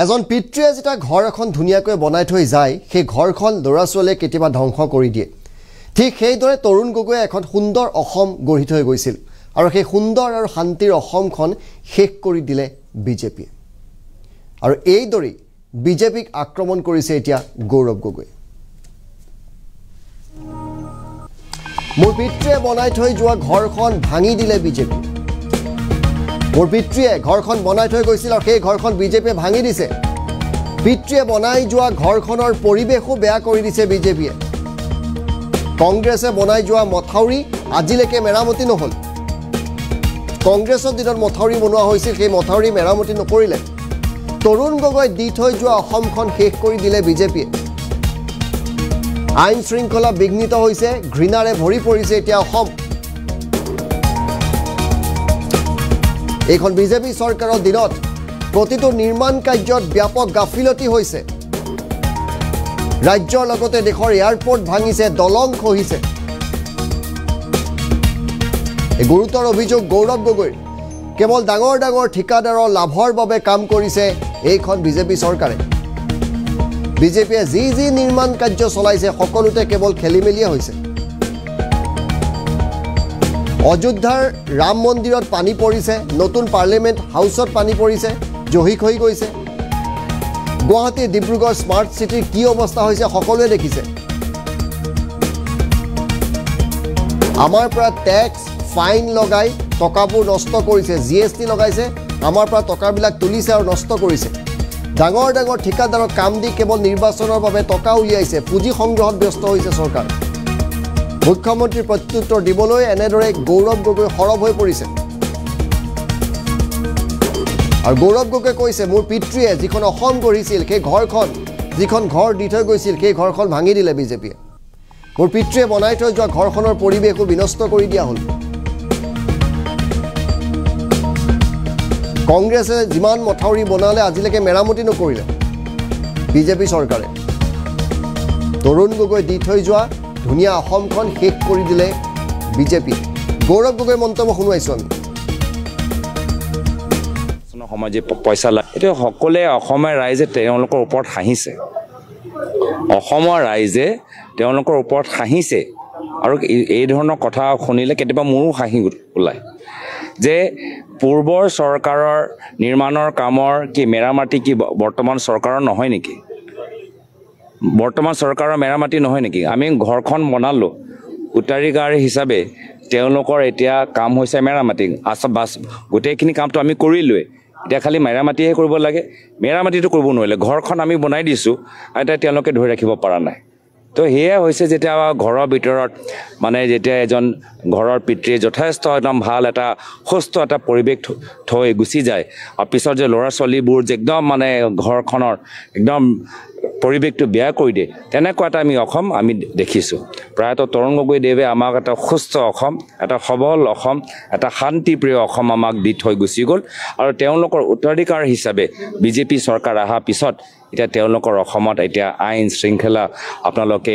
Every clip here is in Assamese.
এজন পিতৃয়ে যেটা ঘৰ এখন ধুনীয়াকৈ বনাই থৈ যায় সেই ঘৰখন ল'ৰা ছোৱালীয়ে কেতিয়াবা ধ্বংস কৰি দিয়ে ঠিক সেইদৰে তৰুণ গগৈয়ে এখন সুন্দৰ অসম গঢ়ি থৈ গৈছিল আৰু সেই সুন্দৰ আৰু শান্তিৰ অসমখন শেষ কৰি দিলে বিজেপিয়ে আৰু এইদৰে বিজেপিক আক্ৰমণ কৰিছে এতিয়া গৌৰৱ গগৈ মোৰ পিতৃয়ে বনাই থৈ যোৱা ঘৰখন ভাঙি দিলে বিজেপি মোৰ পিতৃয়ে ঘৰখন বনাই থৈ গৈছিল আৰু সেই ঘৰখন বিজেপিয়ে ভাঙি দিছে পিতৃয়ে বনাই যোৱা ঘৰখনৰ পৰিবেশো বেয়া কৰি দিছে বিজেপিয়ে কংগ্ৰেছে বনাই যোৱা মথাউৰি আজিলৈকে মেৰামতি নহল কংগ্ৰেছৰ দিনত মথাউৰি বনোৱা হৈছিল সেই মথাউৰি মেৰামতি নকৰিলে তৰুণ গগৈ দি থৈ যোৱা অসমখন শেষ কৰি দিলে বিজেপিয়ে আইন শৃংখলা বিঘ্নিত হৈছে ঘৃণাৰে ভৰি পৰিছে এতিয়া অসম এইখন বিজেপি চৰকাৰৰ দিনত প্ৰতিটো নিৰ্মাণ কাৰ্যত ব্যাপক গাফিলতি হৈছে ৰাজ্যৰ লগতে দেশৰ এয়াৰপোৰ্ট ভাঙিছে দলং খহিছে এই গুৰুতৰ অভিযোগ গৌৰৱ গগৈৰ কেৱল ডাঙৰ ডাঙৰ ঠিকাদাৰৰ লাভৰ বাবে কাম কৰিছে এইখন বিজেপি চৰকাৰে বিজেপিয়ে যি যি নিৰ্মাণ কাৰ্য চলাইছে সকলোতে কেৱল খেলিমেলিয়ে হৈছে অযোধ্যাৰ ৰাম মন্দিৰত পানী পৰিছে নতুন পাৰ্লিমেণ্ট হাউচত পানী পৰিছে জহি হৈ গৈছে গুৱাহাটী ডিব্ৰুগড় স্মাৰ্ট চিটিৰ কি অৱস্থা হৈছে সকলোৱে দেখিছে আমাৰ পৰা টেক্স ফাইন লগাই টকাবোৰ নষ্ট কৰিছে জিএসটি লগাইছে আমাৰ পৰা টকাবিলাক তুলিছে আৰু নষ্ট কৰিছে ডাঙৰ ডাঙৰ ঠিকাদাৰৰ কাম দি কেৱল নিৰ্বাচনৰ বাবে টকা উলিয়াইছে পুঁজি সংগ্ৰহত ব্যস্ত হৈছে চৰকাৰ মুখ্যমন্ত্ৰীৰ প্ৰত্যুত্তৰ দিবলৈ এনেদৰে গৌৰৱ গগৈ সৰব হৈ পৰিছে আৰু গৌৰৱ গগৈ কৈছে মোৰ পিতৃয়ে যিখন অসম গঢ়িছিল সেই ঘৰখন যিখন ঘৰ দি থৈ গৈছিল সেই ঘৰখন ভাঙি দিলে বিজেপিয়ে মোৰ পিতৃয়ে বনাই থৈ যোৱা ঘৰখনৰ পৰিৱেশো বিনষ্ট কৰি দিয়া হ'ল কংগ্ৰেছে যিমান মথাউৰি বনালে আজিলৈকে মেৰামতি নকৰিলে বিজেপি চৰকাৰে তৰুণ গগৈ দি থৈ যোৱা ধুনীয়া অসমখন শেষ কৰি দিলে বিজেপি গৌৰৱ গগৈ মন্তব্য শুনাইছো আমি সমাজে পইচা লাগে এটা সকলে অসমৰ ৰাইজে তেওঁলোকৰ ওপৰত হাঁহিছে অসমৰ ৰাইজে তেওঁলোকৰ ওপৰত হাঁহিছে আৰু এই ধৰণৰ কথা শুনিলে কেতিয়াবা মোৰো হাঁহি ওলায় যে পূৰ্বৰ চৰকাৰৰ নিৰ্মাণৰ কামৰ কি মেৰামতি কি বৰ্তমান চৰকাৰৰ নহয় নেকি বৰ্তমান চৰকাৰৰ মেৰামতি নহয় নেকি আমি ঘৰখন বনালোঁ উত্তৰাধিকাৰী হিচাপে তেওঁলোকৰ এতিয়া কাম হৈছে মেৰামতি বাছ গোটেইখিনি কামটো আমি কৰিলোৱে এতিয়া খালি মেৰামতিহে কৰিব লাগে মেৰামতিটো কৰিব নোৱাৰিলে ঘৰখন আমি বনাই দিছোঁ এতিয়া তেওঁলোকে ধৰি ৰাখিব পৰা নাই তো সেয়া হৈছে যেতিয়া ঘৰৰ ভিতৰত মানে যেতিয়া এজন ঘৰৰ পিতৃয়ে যথেষ্ট একদম ভাল এটা সুস্থ এটা পৰিৱেশ থৈ গুচি যায় আৰু পিছত যে ল'ৰা ছোৱালীবোৰ যে একদম মানে ঘৰখনৰ একদম পৰিৱেশটো বেয়া কৰি দিয়ে তেনেকুৱা এটা অসম আমি দেখিছোঁ প্ৰায়তঃ তৰুণ গগৈদেৱে আমাক এটা সুস্থ অসম এটা সবল অসম এটা শান্তিপ্ৰিয় অসম আমাক দি থৈ গুচি গ'ল আৰু তেওঁলোকৰ উত্তৰাধিকাৰ হিচাপে বিজেপি চৰকাৰ অহাৰ পিছত এতিয়া তেওঁলোকৰ অসমত এতিয়া আইন শৃংখলা আপোনালোকে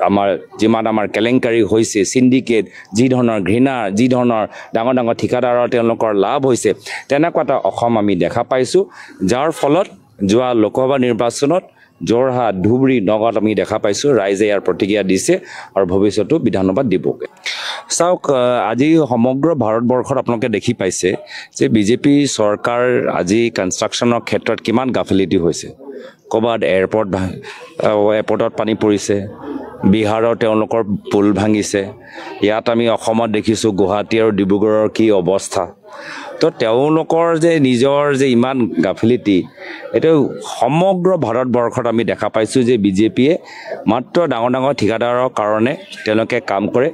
আমাৰ যিমান আমাৰ কেলেংকাৰী হৈছে চিণ্ডিকেট যি ধৰণৰ ঘৃণা যি ধৰণৰ ডাঙৰ ডাঙৰ ঠিকাদাৰৰ তেওঁলোকৰ লাভ হৈছে তেনেকুৱা এটা অসম আমি দেখা পাইছোঁ যাৰ ফলত যোৱা লোকসভা নিৰ্বাচনত যোৰহাট ধুবুৰী নগাঁৱত আমি দেখা পাইছোঁ ৰাইজে ইয়াৰ প্ৰতিক্ৰিয়া দিছে আৰু ভৱিষ্যতো বিধানসভাত দিবগৈ চাওক আজি সমগ্ৰ ভাৰতবৰ্ষত আপোনালোকে দেখি পাইছে যে বিজেপি চৰকাৰ আজি কনষ্ট্ৰাকশ্যনৰ ক্ষেত্ৰত কিমান গাফিলতি হৈছে ক'ৰবাত এয়াৰপৰ্টত পানী পৰিছে বিহাৰৰ তেওঁলোকৰ পুল ভাঙিছে ইয়াত আমি অসমত দেখিছোঁ গুৱাহাটী আৰু ডিব্ৰুগড়ৰ কি অৱস্থা তো তেওঁলোকৰ যে নিজৰ যে ইমান গাফিলতি এইটো সমগ্ৰ ভাৰতবৰ্ষত আমি দেখা পাইছোঁ যে বিজেপিয়ে মাত্ৰ ডাঙৰ ডাঙৰ ঠিকাদাৰৰ কাৰণে তেওঁলোকে কাম কৰে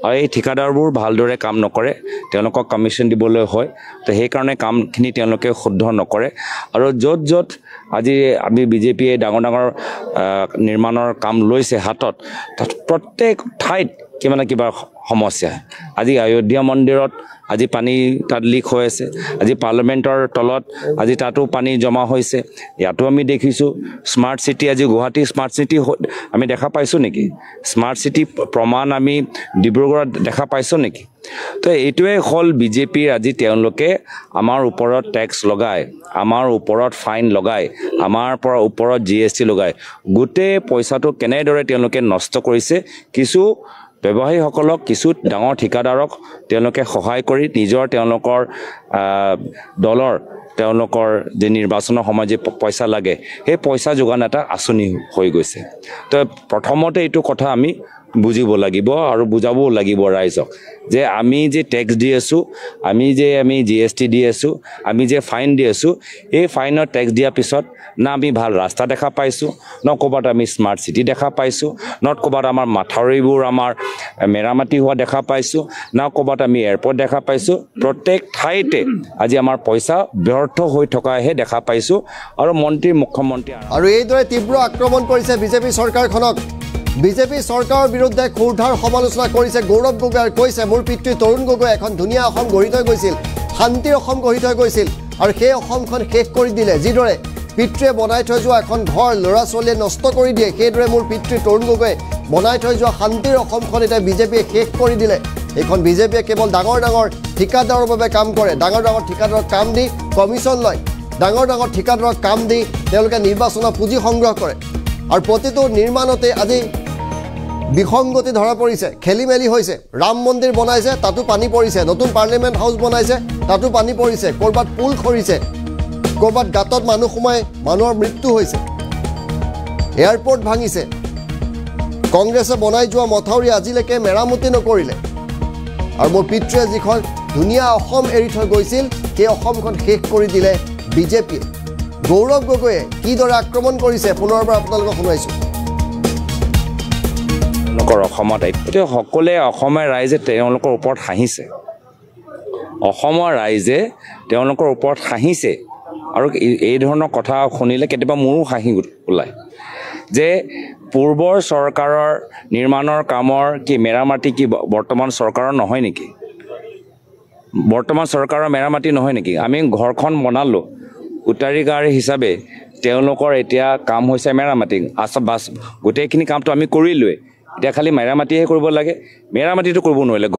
আৰু এই ঠিকাদাৰবোৰ ভালদৰে কাম নকৰে তেওঁলোকক কমিশ্যন দিবলৈ হয় তো সেইকাৰণে কামখিনি তেওঁলোকে শুদ্ধ নকৰে আৰু য'ত য'ত আজি আমি বিজেপিয়ে ডাঙৰ ডাঙৰ নিৰ্মাণৰ কাম লৈছে হাতত তাত প্ৰত্যেক ঠাইত কিবা না কিবা সমস্যা আজি অযোধ্যা মন্দিৰত আজি পানী তাত লিক হৈ আছে আজি পাৰ্লামেণ্টৰ তলত আজি তাতো পানী জমা হৈছে ইয়াতো আমি দেখিছোঁ স্মাৰ্ট চিটি আজি গুৱাহাটী স্মাৰ্ট চিটি আমি দেখা পাইছোঁ নেকি স্মাৰ্ট চিটি প্ৰমাণ আমি ডিব্ৰুগড়ত দেখা পাইছোঁ নেকি তো এইটোৱে হ'ল বিজেপিৰ আজি তেওঁলোকে আমাৰ ওপৰত টেক্স লগায় আমাৰ ওপৰত ফাইন লগায় আমাৰ পৰা ওপৰত GST লগায় গোটেই পইচাটো কেনেদৰে তেওঁলোকে নষ্ট কৰিছে কিছু ব্যৱসায়ীসকলক কিছু ডাঙৰ ঠিকাদাৰক তেওঁলোকে সহায় কৰি নিজৰ তেওঁলোকৰ দলৰ তেওঁলোকৰ যে নিৰ্বাচনৰ সময়ত যে পইচা লাগে সেই পইচা যোগান এটা আঁচনি হৈ গৈছে তো প্ৰথমতে এইটো কথা আমি বুজিব লাগিব আৰু বুজাবও লাগিব ৰাইজক যে আমি যে টেক্স দি আছোঁ আমি GST দি আছোঁ আমি যে ফাইন দি আছোঁ এই ফাইনৰ টেক্স দিয়াৰ পিছত না আমি ভাল ৰাস্তা দেখা পাইছোঁ ন ক'ৰবাত আমি স্মাৰ্ট চিটি দেখা পাইছোঁ নট ক'ৰবাত আমাৰ মাথাউৰিবোৰ আমাৰ মেৰামতি হোৱা দেখা পাইছোঁ না ক'ৰবাত আমি এয়াৰপৰ্ট দেখা পাইছোঁ প্ৰত্যেক ঠাইতে আজি আমাৰ পইচা ব্যৰ্থ হৈ থকাহে দেখা পাইছোঁ আৰু মুখ্যমন্ত্ৰী আৰু এইদৰে তীব্ৰ আক্ৰমণ কৰিছে বিজেপি চৰকাৰখনক বিজেপি চৰকাৰৰ বিৰুদ্ধে ক্ষুৰধাৰ সমালোচনা কৰিছে গৌৰৱ গগৈয়ে কৈছে মোৰ পিতৃ তৰুণ গগৈ এখন ধুনীয়া অসম গঢ়ি থৈ গৈছিল শান্তিৰ অসম গঢ়ি থৈ গৈছিল আৰু সেই অসমখন শেষ কৰি দিলে যিদৰে পিতৃয়ে বনাই থৈ যোৱা এখন ঘৰ ল'ৰা ছোৱালীয়ে নষ্ট কৰি দিয়ে সেইদৰে মোৰ পিতৃ তৰুণ গগৈয়ে বনাই থৈ যোৱা শান্তিৰ অসমখন এতিয়া বিজেপিয়ে শেষ কৰি দিলে এইখন বিজেপিয়ে কেৱল ডাঙৰ ডাঙৰ ঠিকাদাৰৰ বাবে কাম কৰে ডাঙৰ ডাঙৰ ঠিকাদাৰক কাম দি কমিশ্যন লয় ডাঙৰ ডাঙৰ ঠিকাদাৰক কাম দি তেওঁলোকে নিৰ্বাচনৰ পুঁজি সংগ্ৰহ কৰে আৰু প্ৰতিটো নিৰ্মাণতে আজি বিসংগতি ধৰা পৰিছে খেলি মেলি হৈছে ৰাম মন্দিৰ বনাইছে তাতো পানী পৰিছে নতুন পাৰ্লিমেণ্ট হাউচ বনাইছে তাতো পানী পৰিছে ক'ৰবাত পুল খৰিছে ক'ৰবাত গাঁতত মানুহ সোমাই মানুহৰ মৃত্যু হৈছে এয়াৰপৰ্ট ভাঙিছে কংগ্ৰেছে বনাই যোৱা মথাউৰি আজিলৈকে মেৰামতি নকৰিলে আৰু মোৰ পিতৃয়ে যিখন ধুনীয়া অসম এৰি থৈ গৈছিল সেই অসমখন শেষ কৰি দিলে বিজেপিয়ে গৌৰৱ গগৈয়ে কিদৰে আক্ৰমণ কৰিছে পুনৰবাৰ আপোনালোকক শুনাইছোঁ অসমত এতিয়া সকলোৱে অসমৰ ৰাইজে তেওঁলোকৰ ওপৰত হাঁহিছে অসমৰ ৰাইজে তেওঁলোকৰ ওপৰত হাঁহিছে আৰু এই ধৰণৰ কথা শুনিলে কেতিয়াবা মোৰো হাঁহি ওলায় যে পূৰ্বৰ চৰকাৰৰ নিৰ্মাণৰ কামৰ কি মেৰামতি কি বৰ্তমান চৰকাৰৰ নহয় নেকি বৰ্তমান চৰকাৰৰ মেৰামতি নহয় নেকি আমি ঘৰখন বনালোঁ উত্তৰাধিকাৰী হিচাপে তেওঁলোকৰ এতিয়া কাম হৈছে মেৰামতি বাছ গোটেইখিনি কামটো আমি কৰিলোৱে এতিয়া খালি মেৰামতিহে কৰিব লাগে মেৰামতিটো কৰিব নোৱাৰিলে